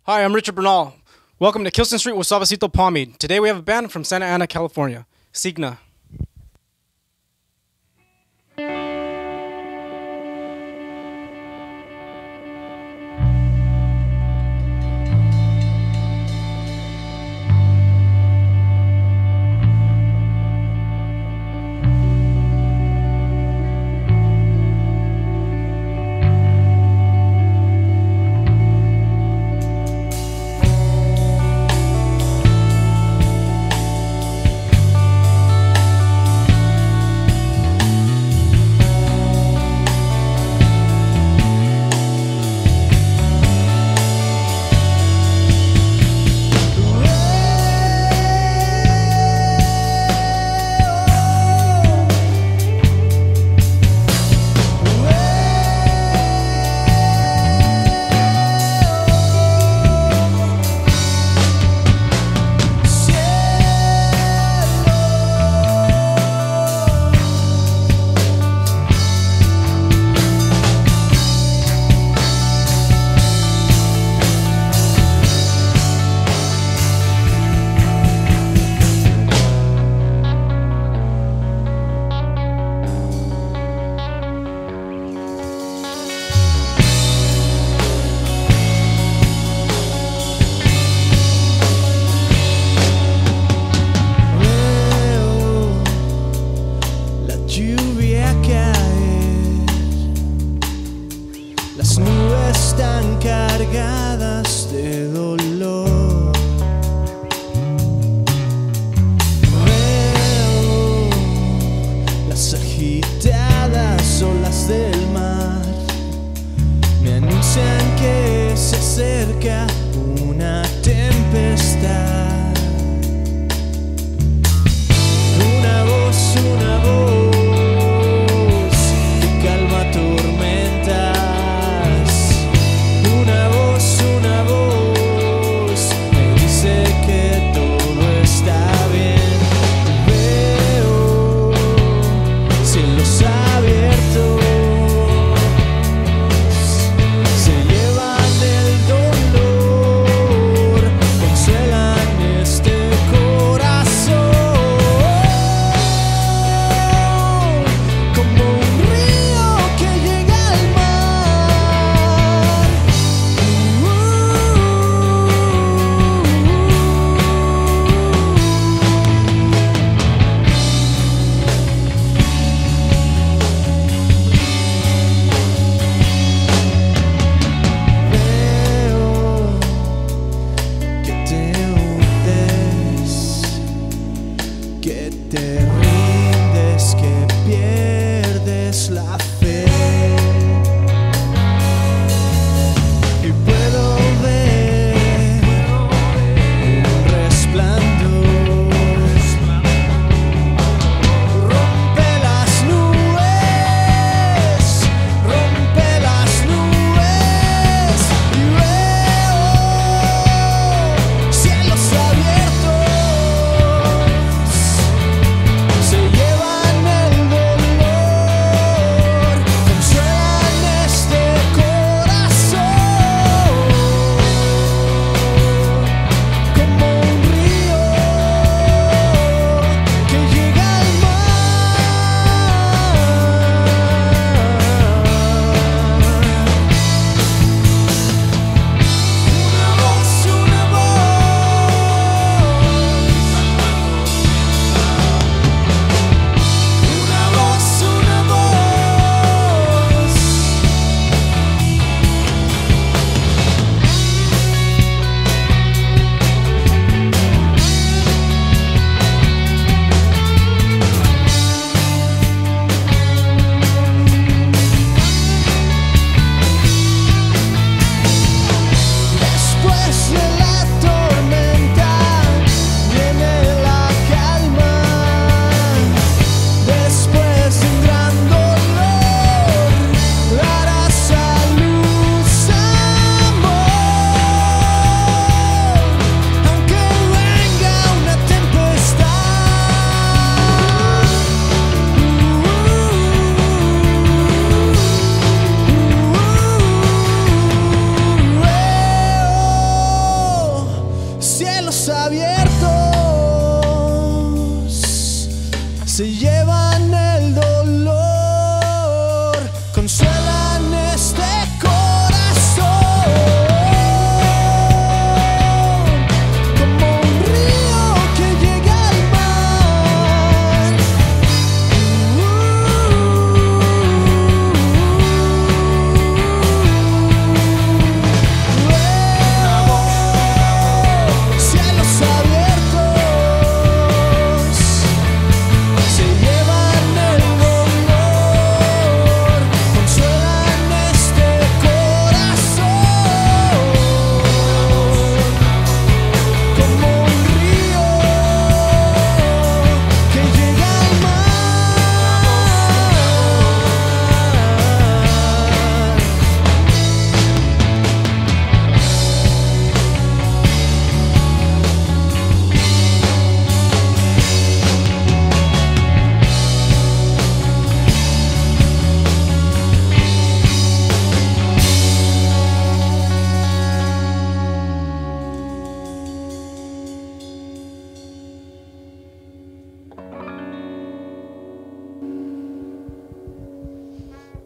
Hi, I'm Richard Bernal. Welcome to Kilson Street with SUAVECITO Pomade. Today we have a band from Santa Ana, California, Signa.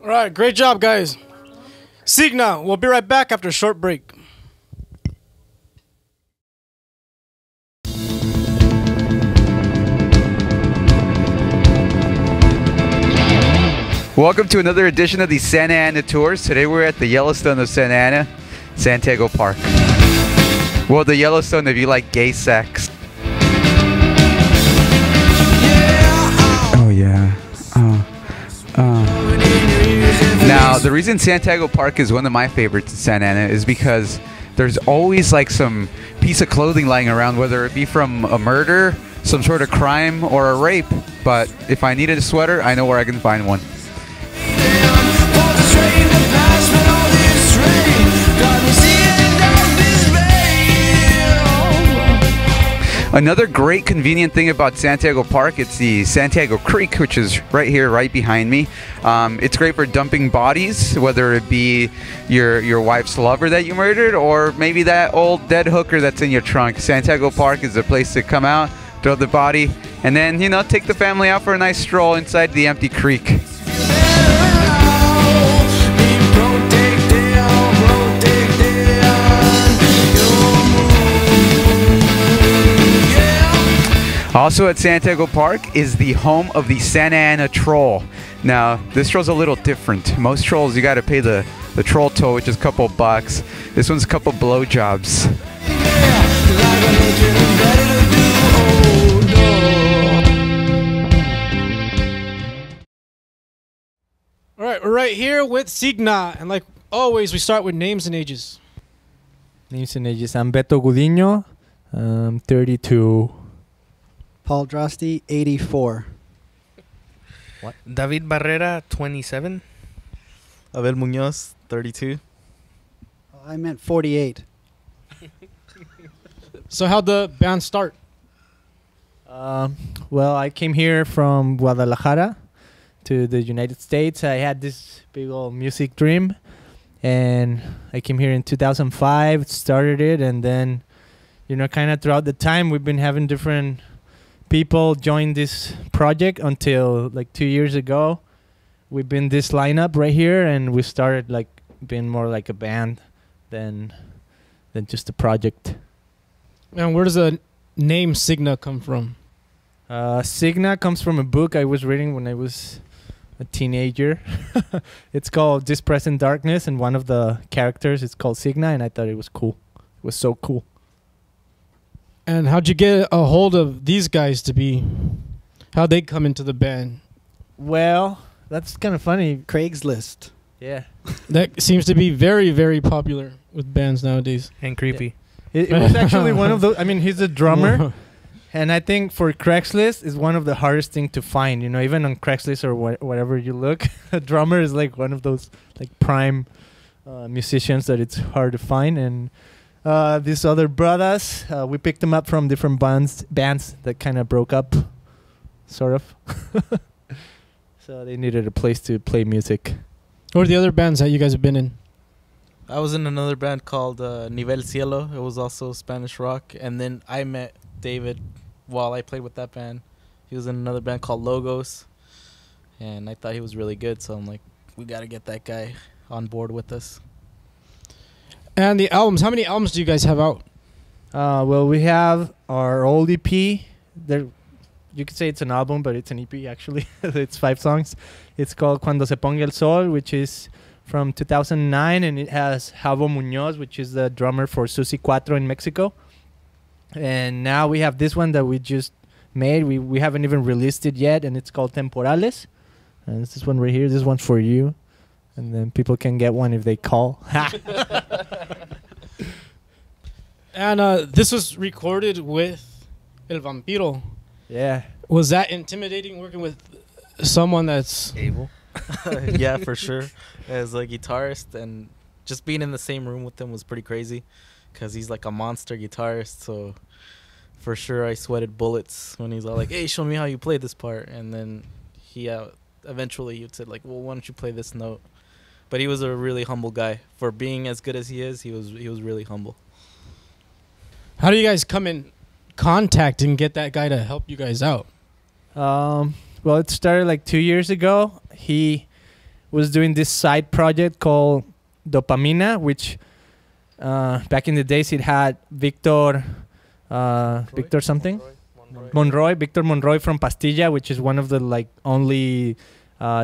All right, great job, guys. Signa, we'll be right back after a short break. Welcome to another edition of the Santa Ana Tours. Today we're at the Yellowstone of Santa Ana, Santiago Park. Well, the Yellowstone if you like gay sex. Oh yeah. Now, the reason Santiago Park is one of my favorites in Santa Ana is because there's always like some piece of clothing lying around, whether it be from a murder, some sort of crime, or a rape. But if I needed a sweater, I know where I can find one. Another great convenient thing about Santiago Park, it's the Santiago Creek, which is right here, right behind me. It's great for dumping bodies, whether it be your wife's lover that you murdered, or maybe that old dead hooker that's in your trunk. Santiago Park is a place to come out, throw the body, and then, you know, take the family out for a nice stroll inside the empty creek. Also at Santiago Park is the home of the Santa Ana Troll. Now, this troll's a little different. Most trolls, you gotta pay the troll toll, which is a couple bucks. This one's a couple blowjobs. All right, we're right here with Signa. And like always, we start with names and ages. Names and ages. I'm Beto Gudiño. 32. Paul Drosty, 84. What? David Barrera, 27. Abel Muñoz, 32. Oh, I meant 48. So how'd the band start? Well, I came here from Guadalajara to the United States. I had this big old music dream, and I came here in 2005, started it, and then, you know, kind of throughout the time, we've been having different people join this project until like 2 years ago. We've been this lineup right here, and we started like being more like a band than just a project. And where does the name Signa come from? Signa comes from a book I was reading when I was a teenager. It's called This Present Darkness, and one of the characters is called Signa, and I thought it was cool. It was so cool. And how'd you get a hold of these guys how'd they come into the band? Well, that's kind of funny. Craigslist. Yeah. That seems to be very, very popular with bands nowadays. And creepy. It was actually one of those. I mean, he's a drummer. And I think for Craigslist is one of the hardest thing to find. You know, even on Craigslist or whatever you look, a drummer is like one of those like prime musicians that it's hard to find. And these other brothers, we picked them up from different bands that kind of broke up, sort of. So they needed a place to play music. What are the other bands that you guys have been in? I was in another band called Nivel Cielo. It was also Spanish rock. And then I met David while I played with that band. He was in another band called Logos. And I thought he was really good. So I'm like, we got to get that guy on board with us. And the albums. How many albums do you guys have out? Well, we have our old EP. There, you could say it's an album, but it's an EP actually. It's 5 songs. It's called Cuando se ponga el sol, which is from 2009, and it has Javo Muñoz, which is the drummer for Susi Cuatro in Mexico. And now we have this one that we just made. We haven't even released it yet, and it's called Temporales. And this one right here. This one's for you. And then people can get one if they call. And this was recorded with El Vampiro. Yeah. Was that intimidating working with someone that's Able. Yeah, for sure. As a guitarist, and just being in the same room with him was pretty crazy because he's like a monster guitarist. So for sure I sweated bullets when he's all like, hey, show me how you play this part. And then he eventually he said like, well, why don't you play this note? But he was a really humble guy. For being as good as he is, he was really humble. How do you guys come in contact and get that guy to help you guys out? Well, it started like 2 years ago. was doing this side project called Dopamina, which back in the days it had Victor something. Victor Monroy from Pastilla, which is one of the like only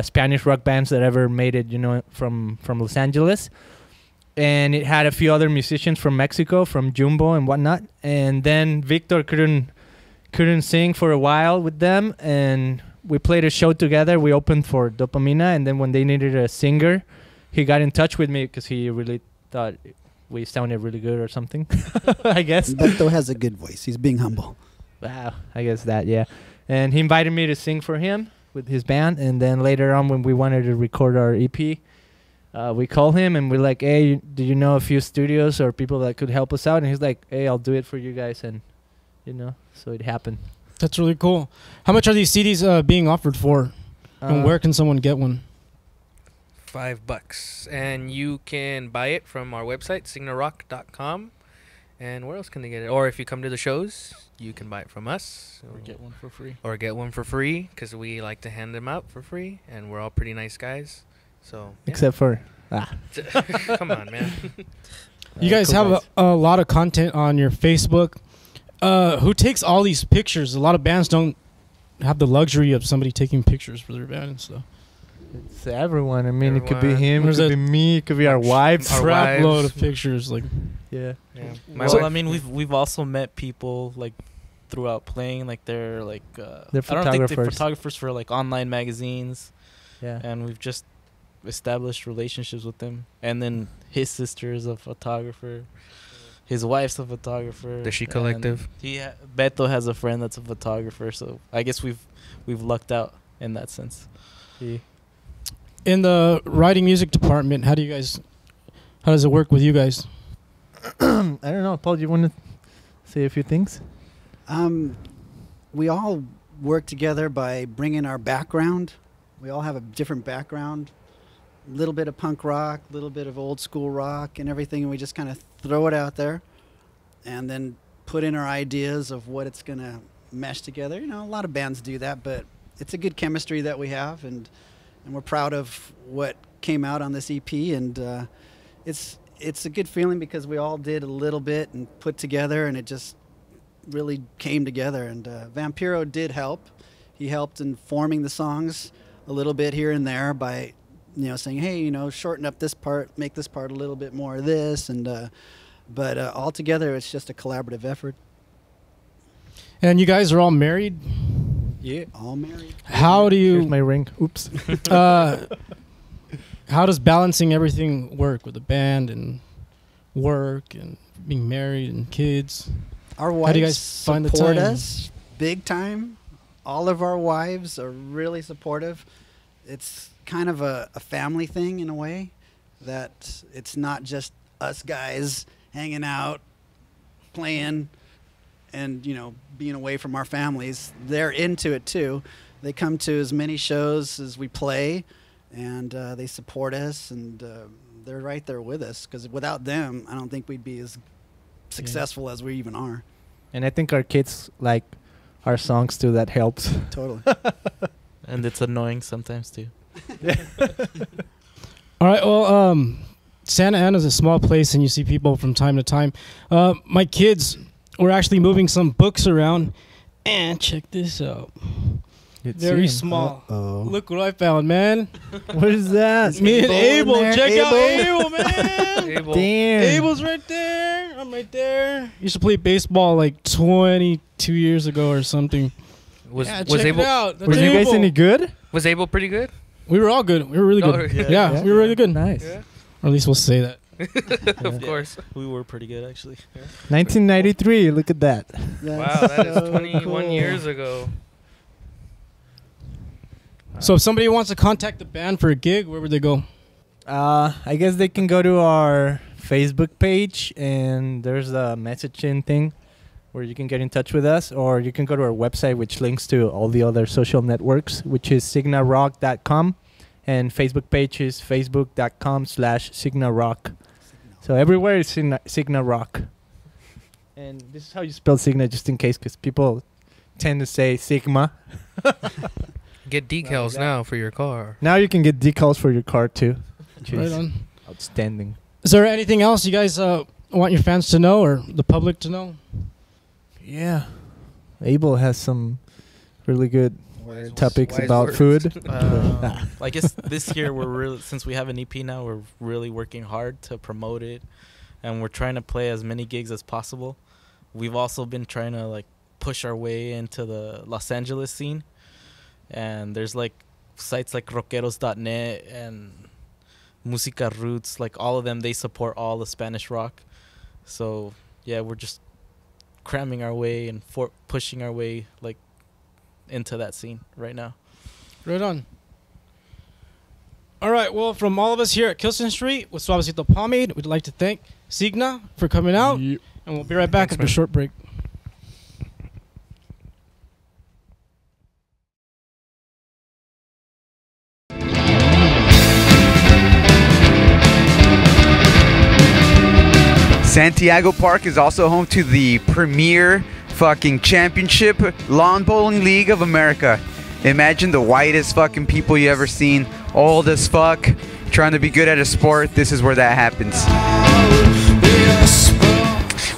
Spanish rock bands that ever made it, you know, from Los Angeles. And it had a few other musicians from Mexico, from Jumbo and whatnot. And then Victor couldn't sing for a while with them, and we played a show together. We opened for Dopamina, and then when they needed a singer, he got in touch with me because he really thought we sounded really good or something. I guess. Beto has a good voice. He's being humble. Wow, I guess that, yeah. And he invited me to sing for him with his band. And then later on, when we wanted to record our EP, we called him and we're like, hey, do you know a few studios or people that could help us out? And he's like, hey, I'll do it for you guys. And, you know, so it happened. That's really cool. How much are these CDs being offered for? And where can someone get one? $5. And you can buy it from our website, signarock.com. And where else can they get it? Or if you come to the shows, you can buy it from us. Or get one for free. Or get one for free, because we like to hand them out for free. And we're all pretty nice guys. So yeah. Except for... Come on, man. You guys cool have a lot of content on your Facebook. Who takes all these pictures? A lot of bands don't have the luxury of somebody taking pictures for their band and stuff. It's everyone. I mean, it could be Everyone. him, it There's could be me, it could be our wives. Our Crap wives. load of pictures. Like, Yeah. Yeah. Well, I mean, we've also met people like throughout playing, like they're like They're I don't think they're photographers. photographers for like online magazines, Yeah. and we've just established relationships with them. And then his sister is a photographer, his wife's a photographer. The She and Collective. Beto has a friend that's a photographer, so I guess we've lucked out in that sense. in the writing music department, how does it work with you guys? I don't know. Paul, do you want to say a few things? We all work together by bringing our background. We all have a different background. A little bit of punk rock, a little bit of old school rock and everything, and we just kind of throw it out there and then put in our ideas of what it's going to mesh together. You know, a lot of bands do that, but it's a good chemistry that we have, and we're proud of what came out on this EP, and it's a good feeling because we all did a little bit and put together, and it just really came together. And Vampiro did help. He helped in forming the songs a little bit here and there by, you know, saying, hey, you know, shorten up this part, make this part a little bit more of this, and but altogether it's just a collaborative effort. And you guys are all married? Yeah, all married. How do Here's you my ring. Oops. how does balancing everything work with the band and work and being married and kids? Our How do you wives guys find the support time? us big time. All of our wives are really supportive. It's kind of a family thing in a way, that it's not just us guys hanging out, playing, and, you know, being away from our families. They're into it too. They come to as many shows as we play, and they support us, and they're right there with us, because without them, I don't think we'd be as successful as we even are. And I think our kids like our songs too. That helps. Totally. And it's annoying sometimes too. All right, well, Santa Ana is a small place, and you see people from time to time. My kids were actually moving some books around, and check this out. Very small. Uh-oh. Look what I found, man. What is that? Me and Abel Abel. in there? Check out Abel? Abel, man. Abel. Damn. Abel's right there. I'm right there. Used to play baseball like 22 years ago or something. Was Yeah, was check it Abel out. That's Were you guys Abel. any good? was Abel pretty good? We were all good. We were really Oh, good. yeah. Yeah, we were really good. Nice. Yeah. Or at least we'll say that. Of course. We were pretty good actually. 1993. Look at that. Wow, that is so 21 cool. years ago. So if somebody wants to contact the band for a gig, where would they go? I guess they can go to our Facebook page, and there's a messaging thing where you can get in touch with us, or you can go to our website, which links to all the other social networks, which is signarock.com, and Facebook page is facebook.com/signarock. So everywhere is Signa Rock. And this is how you spell Signa, just in case, because people tend to say Sigma. Get decals now for your car. Now you can get decals for your car too. Right on. Outstanding. Is there anything else you guys want your fans to know or the public to know? Yeah. Abel has some really good topics about food. I guess this year we're really, since we have an EP now, we're really working hard to promote it, and we're trying to play as many gigs as possible. We've also been trying to like push our way into the Los Angeles scene, and there's like sites like rockeros.net and Música Roots, like all of them, they support all the Spanish rock. So yeah, we're just cramming our way and pushing our way like into that scene right now. Right on. All right, well, from all of us here at Kilson Street with Suavecito Pomade, we'd like to thank Signa for coming out, and we'll be right back after a short break. Santiago Park is also home to the premier fucking championship lawn bowling league of America. Imagine the whitest fucking people you ever seen, old as fuck, trying to be good at a sport. This is where that happens.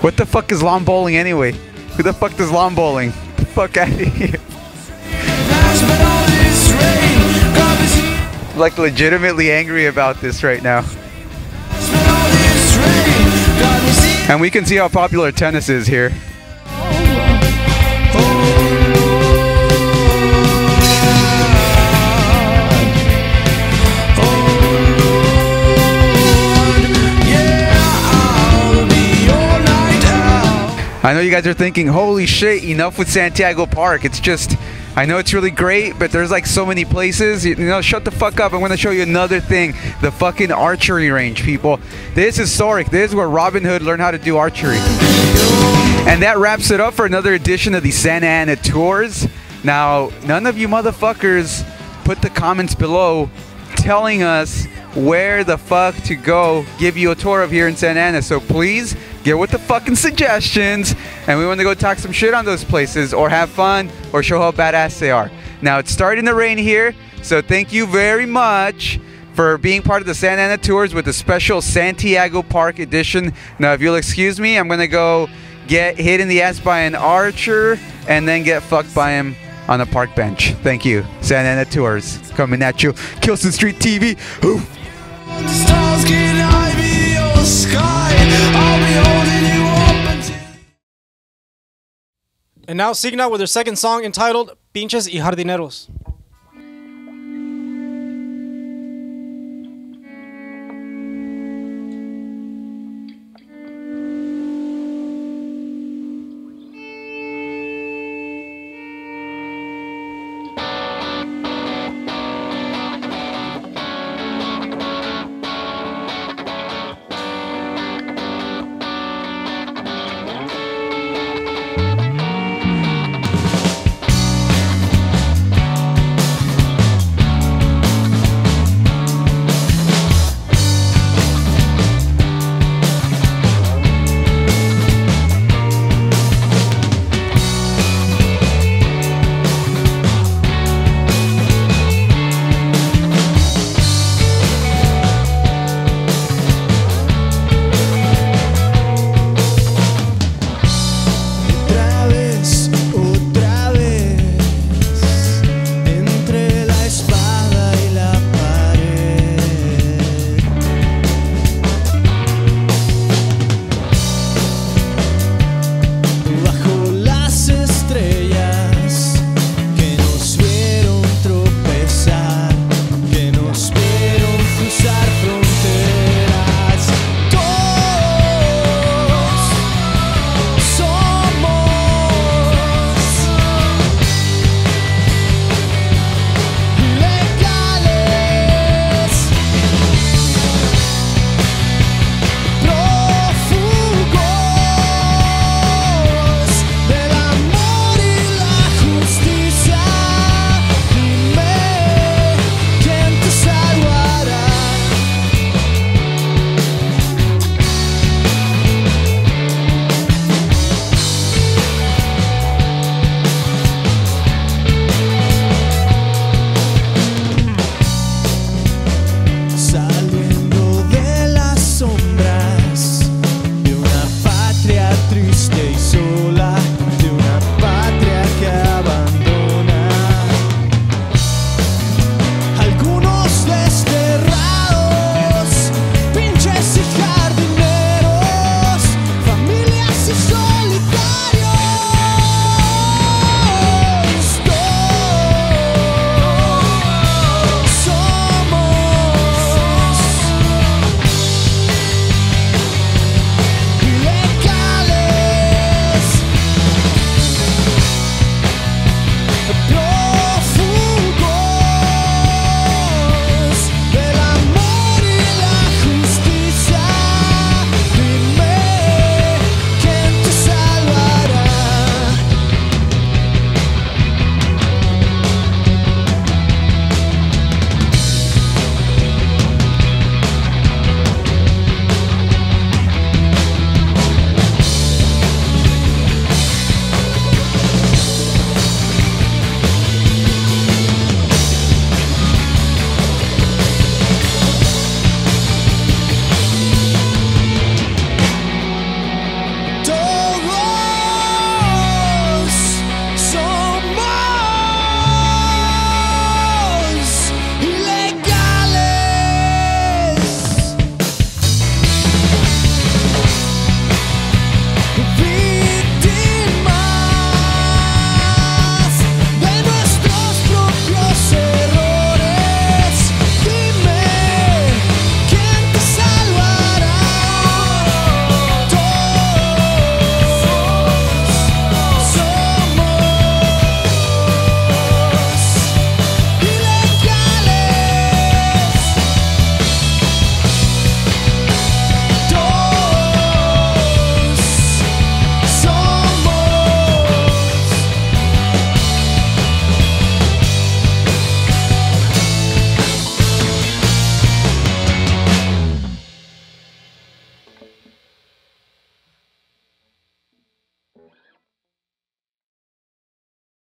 What the fuck is lawn bowling anyway? Who the fuck does lawn bowling? Get the fuck out of here. I'm like legitimately angry about this right now. And we can see how popular tennis is here. I know you guys are thinking, holy shit, enough with Santiago Park. It's just, I know it's really great, but there's like so many places. You know, shut the fuck up. I'm going to show you another thing. The fucking archery range, people. This is historic. This is where Robin Hood learned how to do archery. And that wraps it up for another edition of the Santa Ana Tours. Now, none of you motherfuckers put the comments below telling us where the fuck to go give you a tour of here in Santa Ana. So please get with the fucking suggestions, and we want to go talk some shit on those places or have fun or show how badass they are. Now it's starting to rain here, so thank you very much for being part of the Santa Ana Tours with the special Santiago Park edition. Now if you'll excuse me, I'm gonna go get hit in the ass by an archer and then get fucked by him on a park bench. Thank you. Santa Ana Tours coming at you. Kilson Street TV. Ooh. And now Signa with their second song entitled Pinches y Jardineros.